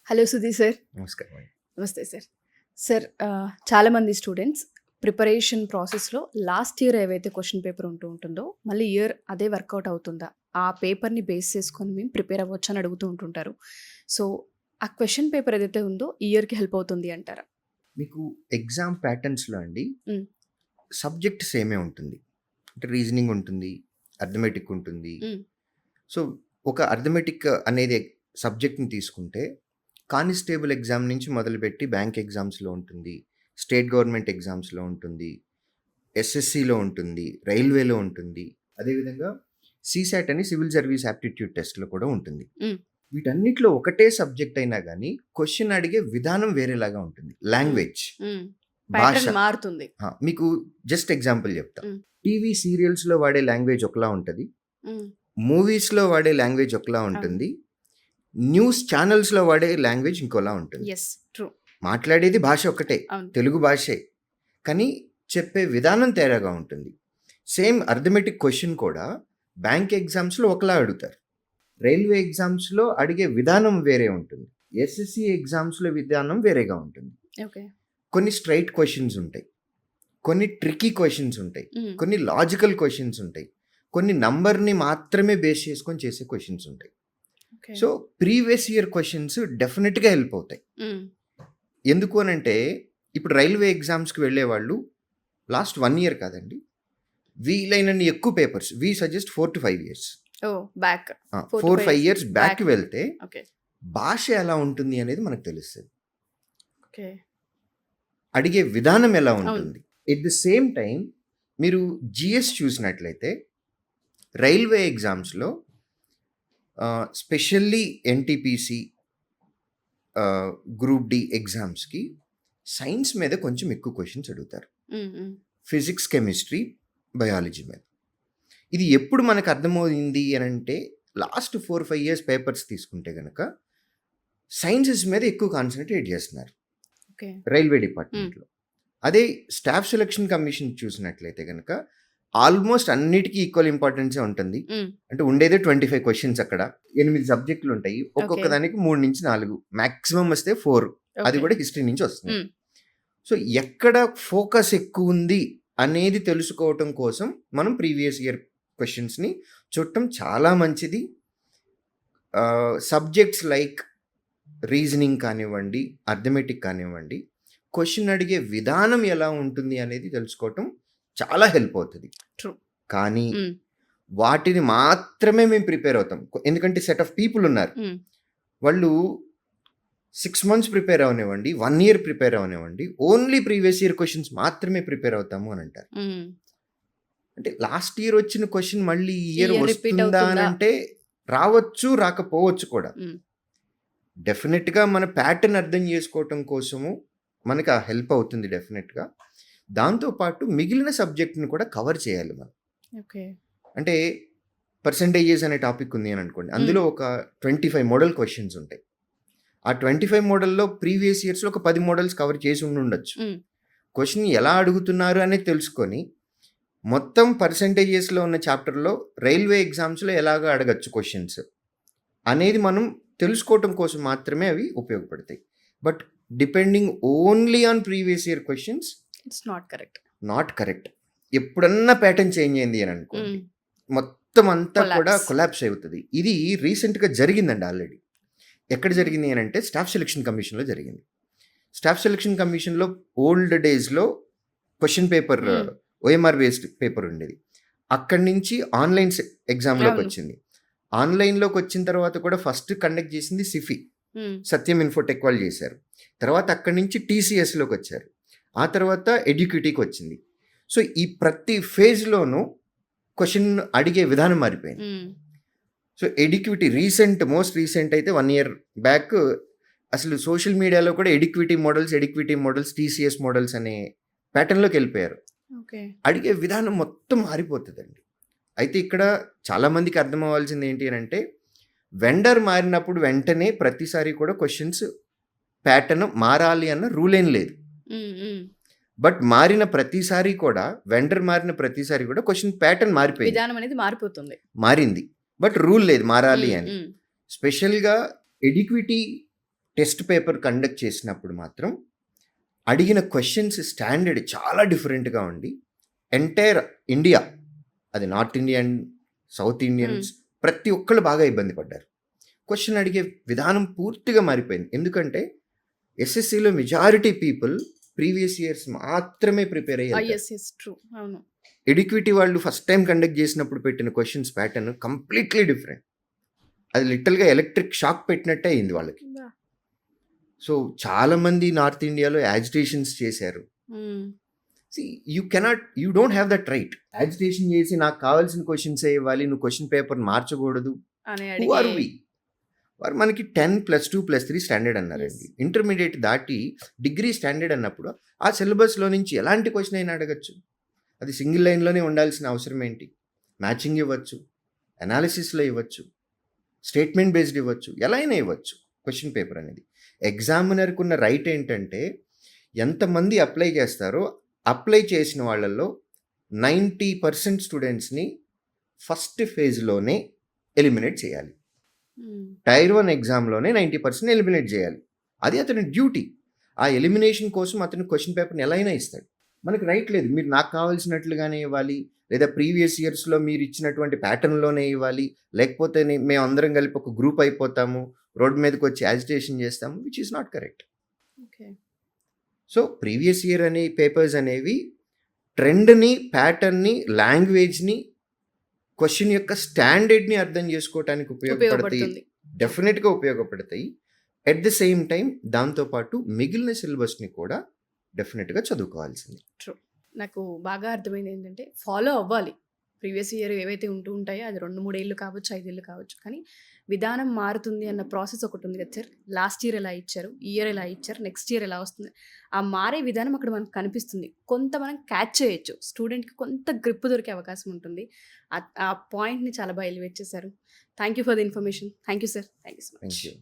Hello Sudheer sir. నమస్కారం అండి. నమస్తే సార్. సార్ చాలామంది స్టూడెంట్స్ ప్రిపరేషన్ ప్రాసెస్లో లాస్ట్ ఇయర్ ఏవైతే క్వశ్చన్ పేపర్ ఉంటుందో మళ్ళీ ఇయర్ అదే వర్కౌట్ అవుతుందా, ఆ పేపర్ని బేస్ చేసుకొని మేము ప్రిపేర్ అవ్వచ్చు అని అడుగుతూ ఉంటుంటారు. సో ఆ క్వశ్చన్ పేపర్ ఏదైతే ఉందో ఈ ఇయర్కి హెల్ప్ అవుతుంది అంటారా? మీకు ఎగ్జామ్ ప్యాటర్న్స్లో అండి మ్. సబ్జెక్ట్ సేమే ఉంటుంది. అంటే రీజనింగ్ ఉంటుంది, అర్థమెటిక్ ఉంటుంది. మ్. సో ఒక అర్థమెటిక్ అనేది సబ్జెక్ట్ని తీసుకుంటే కానిస్టేబుల్ ఎగ్జామ్ నుంచి మొదలుపెట్టి బ్యాంక్ ఎగ్జామ్స్లో ఉంటుంది, స్టేట్ గవర్నమెంట్ ఎగ్జామ్స్లో ఉంటుంది, ఎస్ఎస్సిలో ఉంటుంది, రైల్వేలో ఉంటుంది, అదేవిధంగా సిసాట్ అని సివిల్ సర్వీస్ యాప్టిట్యూడ్ టెస్ట్లో కూడా ఉంటుంది. మ్. వీటన్నిటిలో ఒకటే సబ్జెక్ట్ అయినా కానీ క్వశ్చన్ అడిగే విధానం వేరేలాగా ఉంటుంది. లాంగ్వేజ్, భాష. ప్యాటర్న్ మారుతుంది. మీకు జస్ట్ ఎగ్జాంపుల్ చెప్తా. మ్. టీవీ సీరియల్స్లో వాడే లాంగ్వేజ్ ఒకలా ఉంటుంది, మ్. మూవీస్లో వాడే లాంగ్వేజ్ ఒకలా ఉంటుంది, న్యూస్ ఛానల్స్లో వాడే లాంగ్వేజ్ ఇంకోలా ఉంటుంది. Yes, true. మాట్లాడేది భాష ఒకటే, అవును. తెలుగు భాషే, కానీ చెప్పే విధానం తేడాగా ఉంటుంది. సేమ్ అర్థమెటిక్ క్వశ్చన్ కూడా బ్యాంక్ ఎగ్జామ్స్లో ఒకలా అడుగుతారు, రైల్వే ఎగ్జామ్స్లో అడిగే విధానం వేరే ఉంటుంది, ఎస్ఎస్సి ఎగ్జామ్స్లో విధానం వేరేగా ఉంటుంది. ఓకే. కొన్ని స్ట్రైట్ క్వశ్చన్స్ ఉంటాయి, కొన్ని ట్రికీ క్వశ్చన్స్ ఉంటాయి, కొన్ని లాజికల్ క్వశ్చన్స్ ఉంటాయి, కొన్ని నంబర్ని మాత్రమే బేస్ చేసుకొని చేసే క్వశ్చన్స్ ఉంటాయి. సో ప్రీవియస్ ఇయర్ క్వశ్చన్స్ డెఫినెట్గా హెల్ప్ అవుతాయి. ఎందుకు అనంటే ఇప్పుడు రైల్వే ఎగ్జామ్స్కి వెళ్ళే వాళ్ళు లాస్ట్ 1 year కాదండి, వీలైనన్ని ఎక్కువ papers, we suggest 4 to 5 years, ఓ బ్యాక్ 4-5 years బ్యాక్కి వెళ్తే ఓకే. భాష ఎలా ఉంటుంది అనేది మనకు తెలుస్తుంది, ఓకే. అడిగే విధానం ఎలా ఉంటుంది. ఎట్ ది సేమ్ టైం మీరు జిఎస్ చూసినట్లయితే రైల్వే ఎగ్జామ్స్లో స్పెషల్లీ ఎన్టీపీసీ గ్రూప్ డి ఎగ్జామ్స్కి సైన్స్ మీద కొంచెం ఎక్కువ క్వశ్చన్స్ అడుగుతారు, ఫిజిక్స్, కెమిస్ట్రీ, బయాలజీ మీద. ఇది ఎప్పుడు మనకు అర్థమవుతుంది అని అంటే లాస్ట్ 4-5 years పేపర్స్ తీసుకుంటే కనుక సైన్సెస్ మీద ఎక్కువ కాన్సన్ట్రేట్ చేస్తున్నారు రైల్వే డిపార్ట్మెంట్లో. అదే స్టాఫ్ సెలక్షన్ కమిషన్ చూసినట్లయితే కనుక ఆల్మోస్ట్ అన్నిటికీ ఈక్వల్ ఇంపార్టెన్సే ఉంటుంది. అంటే ఉండేదే 25 questions, అక్కడ 8 సబ్జెక్టులు ఉంటాయి, ఒక్కొక్క దానికి 3 నుంచి 4, మ్యాక్సిమం వస్తే 4, అది కూడా హిస్టరీ నుంచి వస్తుంది. సో ఎక్కడ ఫోకస్ ఎక్కువ ఉంది అనేది తెలుసుకోవటం కోసం మనం ప్రీవియస్ ఇయర్ క్వశ్చన్స్ని చూడటం చాలా మంచిది. సబ్జెక్ట్స్ లైక్ రీజనింగ్ కానివ్వండి, అర్థమెటిక్ కానివ్వండి, క్వశ్చన్ అడిగే విధానం ఎలా ఉంటుంది అనేది తెలుసుకోవటం చాలా హెల్ప్ అవుతుంది. కానీ వాటిని మాత్రమే మేము ప్రిపేర్ అవుతాం, ఎందుకంటే సెట్ ఆఫ్ పీపుల్ ఉన్నారు, వాళ్ళు 6 months ప్రిపేర్ అవనివ్వండి, 1 year ప్రిపేర్ అవనివ్వండి, ఓన్లీ ప్రీవియస్ ఇయర్ క్వశ్చన్స్ మాత్రమే ప్రిపేర్ అవుతాము అని అంటారు. అంటే లాస్ట్ ఇయర్ వచ్చిన క్వశ్చన్ మళ్ళీ ఈ ఇయర్ వస్తుందా అని అంటే రావచ్చు, రాకపోవచ్చు కూడా. డెఫినెట్గా మన ప్యాటర్న్ అర్థం చేసుకోవటం కోసము మనకు ఆ హెల్ప్ అవుతుంది డెఫినెట్గా. దాంతోపాటు మిగిలిన సబ్జెక్ట్ని కూడా కవర్ చేయాలి మనం. అంటే పర్సంటేజెస్ అనే టాపిక్ ఉంది అని అనుకోండి, అందులో ఒక 25 మోడల్ క్వశ్చన్స్ ఉంటాయి. ఆ 25 మోడల్లో ప్రీవియస్ ఇయర్స్లో ఒక 10 మోడల్స్ కవర్ చేసి ఉండొచ్చు. క్వశ్చన్ ఎలా అడుగుతున్నారు అనేది తెలుసుకొని మొత్తం పర్సంటేజెస్లో ఉన్న చాప్టర్లో రైల్వే ఎగ్జామ్స్లో ఎలాగ అడగచ్చు క్వశ్చన్స్ అనేది మనం తెలుసుకోవటం కోసం మాత్రమే అవి ఉపయోగపడతాయి. But depending only on previous year questions it's not correct. ఎప్పుడన్నా ప్యాటర్న్ చేంజ్ అయింది అని అనుకోండి, మొత్తం అంతా కూడా కొలాప్స్ అవుతుంది. ఇది రీసెంట్గా జరిగిందండి ఆల్రెడీ. ఎక్కడ జరిగింది అని అంటే స్టాఫ్ సెలక్షన్ కమిషన్లో జరిగింది. స్టాఫ్ సెలక్షన్ కమిషన్లో ఓల్డ్ డేస్లో question paper OMR based paper ఉండేది, అక్కడి నుంచి ఆన్లైన్ ఎగ్జామ్లోకి వచ్చింది. ఆన్లైన్లోకి వచ్చిన తర్వాత కూడా ఫస్ట్ కండక్ట్ చేసింది సిఫి, సత్యం ఇన్ఫోటెక్ వాళ్ళు చేశారు. తర్వాత అక్కడి నుంచి టీసీఎస్లోకి వచ్చారు, ఆ తర్వాత ఎడ్యుకేటీకి వచ్చింది. సో ఈ ప్రతి ఫేజ్లోనూ క్వశ్చన్ అడిగే విధానం మారిపోయింది. సో ఎడ్యుక్విటీ మోస్ట్ రీసెంట్ అయితే 1 year బ్యాక్ అసలు సోషల్ మీడియాలో కూడా ఎడ్యుక్విటీ మోడల్స్ టీసీఎస్ మోడల్స్ అనే ప్యాటర్న్లోకి వెళ్ళిపోయారు. అడిగే విధానం మొత్తం మారిపోతుందండి. అయితే ఇక్కడ చాలామందికి అర్థం అవ్వాల్సింది ఏంటి అని అంటే వెండర్ మారినప్పుడు వెంటనే ప్రతిసారి కూడా క్వశ్చన్స్ ప్యాటర్న్ మారాలి అన్న రూల్ ఏం లేదు. బట్ మారిన ప్రతిసారి కూడా వెండర్ మారిన ప్రతిసారి కూడా క్వశ్చన్ ప్యాటర్న్ మారిపోయింది, విధానం అనేది మారింది, బట్ రూల్ లేదు మారాలి అని. స్పెషల్గా ఎడ్యుక్విటీ టెస్ట్ పేపర్ కండక్ట్ చేసినప్పుడు మాత్రం అడిగిన క్వశ్చన్స్ స్టాండర్డ్ చాలా డిఫరెంట్గా ఉండి ఎంటైర్ ఇండియా, అది నార్త్ ఇండియన్, సౌత్ ఇండియన్స్, ప్రతి ఒక్కళ్ళు బాగా ఇబ్బంది పడ్డారు. క్వశ్చన్ అడిగే విధానం పూర్తిగా మారిపోయింది. ఎందుకంటే ఎస్ఎస్సిలో మెజారిటీ పీపుల్ ప్రీవియస్ ఇయర్స్ మాత్రమే ప్రిపేర్ అయ్యారు. అవును. ఎడిక్విటీ వాళ్ళు ఫస్ట్ టైం కండక్ట్ చేసినప్పుడు పెట్టిన క్వశ్చన్స్ ప్యాటర్న్ కంప్లీట్లీ డిఫరెంట్. అది లిటల్గా ఎలక్ట్రిక్ షాక్ పెట్టినట్టే అయింది వాళ్ళకి. సో చాలామంది నార్త్ ఇండియాలో యాజిటేషన్స్ చేశారు. You don't have that right. Agitation చేసి నాకు కావాల్సిన క్వశ్చన్సే ఇవ్వాలి, నువ్వు క్వశ్చన్ పేపర్ మార్చకూడదు. Who are we? వారు మనకి 10+2+3 స్టాండర్డ్ అన్నారండి. ఇంటర్మీడియట్ దాటి డిగ్రీ స్టాండర్డ్ అన్నప్పుడు ఆ సిలబస్లో నుంచి ఎలాంటి క్వశ్చన్ అయినా అడగచ్చు. అది సింగిల్ లైన్లోనే ఉండాల్సిన అవసరం ఏంటి? మ్యాచింగ్ ఇవ్వచ్చు, అనాలిసిస్లో ఇవ్వచ్చు, స్టేట్మెంట్ బేస్డ్ ఇవ్వచ్చు, ఎలా అయినా ఇవ్వచ్చు క్వశ్చన్ పేపర్ అనేది. ఎగ్జామినర్కి ఉన్న రైట్ ఏంటంటే ఎంతమంది అప్లై చేస్తారో అప్లై చేసిన వాళ్ళల్లో 90% స్టూడెంట్స్ని ఫస్ట్ ఫేజ్లోనే ఎలిమినేట్ చేయాలి. టైర్ 1 ఎగ్జామ్లోనే 90% ఎలిమినేట్ చేయాలి. అది అతని డ్యూటీ. ఆ ఎలిమినేషన్ కోసం అతను క్వశ్చన్ పేపర్ని ఎలా అయినా ఇస్తాడు. మనకి రైట్ లేదు, మీరు నాకు కావాల్సినట్లుగానే ఇవ్వాలి, లేదా ప్రీవియస్ ఇయర్స్లో మీరు ఇచ్చినటువంటి ప్యాటర్న్లోనే ఇవ్వాలి, లేకపోతే మేము అందరం కలిపి ఒక గ్రూప్ అయిపోతాము, రోడ్ మీదకి వచ్చి యాజిటేషన్ చేస్తాము, which is not correct. So previous year అనే పేపర్స్ అనేవి ట్రెండ్ని, ప్యాటర్న్ని, లాంగ్వేజ్ని, క్వశ్చన్ యొక్క స్టాండర్డ్ని అర్థం చేసుకోవడానికి ఉపయోగపడతాయి, డెఫినెట్గా ఉపయోగపడతాయి. ఎట్ ద సేమ్ టైం దాంతోపాటు మిగిలిన సిలబస్ని కూడా డెఫినెట్గా చదువుకోవాల్సింది. నాకు బాగా అర్థమైంది ఏంటంటే ఫాలో అవ్వాలి. ప్రీవియస్ ఇయర్ ఏవైతే ఉంటాయో అది 2-3 ఏళ్ళు కావచ్చు, 5 ఏళ్ళు కావచ్చు, కానీ విధానం మారుతుంది అన్న ప్రాసెస్ ఒకటి ఉంది కదా సార్. లాస్ట్ ఇయర్ ఎలా ఇచ్చారు, ఈ ఇయర్ ఎలా ఇచ్చారు, నెక్స్ట్ ఇయర్ ఎలా వస్తుంది, ఆ మారే విధానం అక్కడ మనకు కనిపిస్తుంది. కొంత మనం క్యాచ్ చేయొచ్చు, స్టూడెంట్కి కొంత గ్రిప్ దొరికే అవకాశం ఉంటుంది. ఆ పాయింట్ని చాలా బాగా ఎలివేట్ చేశారు. Thank you for the information. Thank you sir. Thank you so much. Thank you.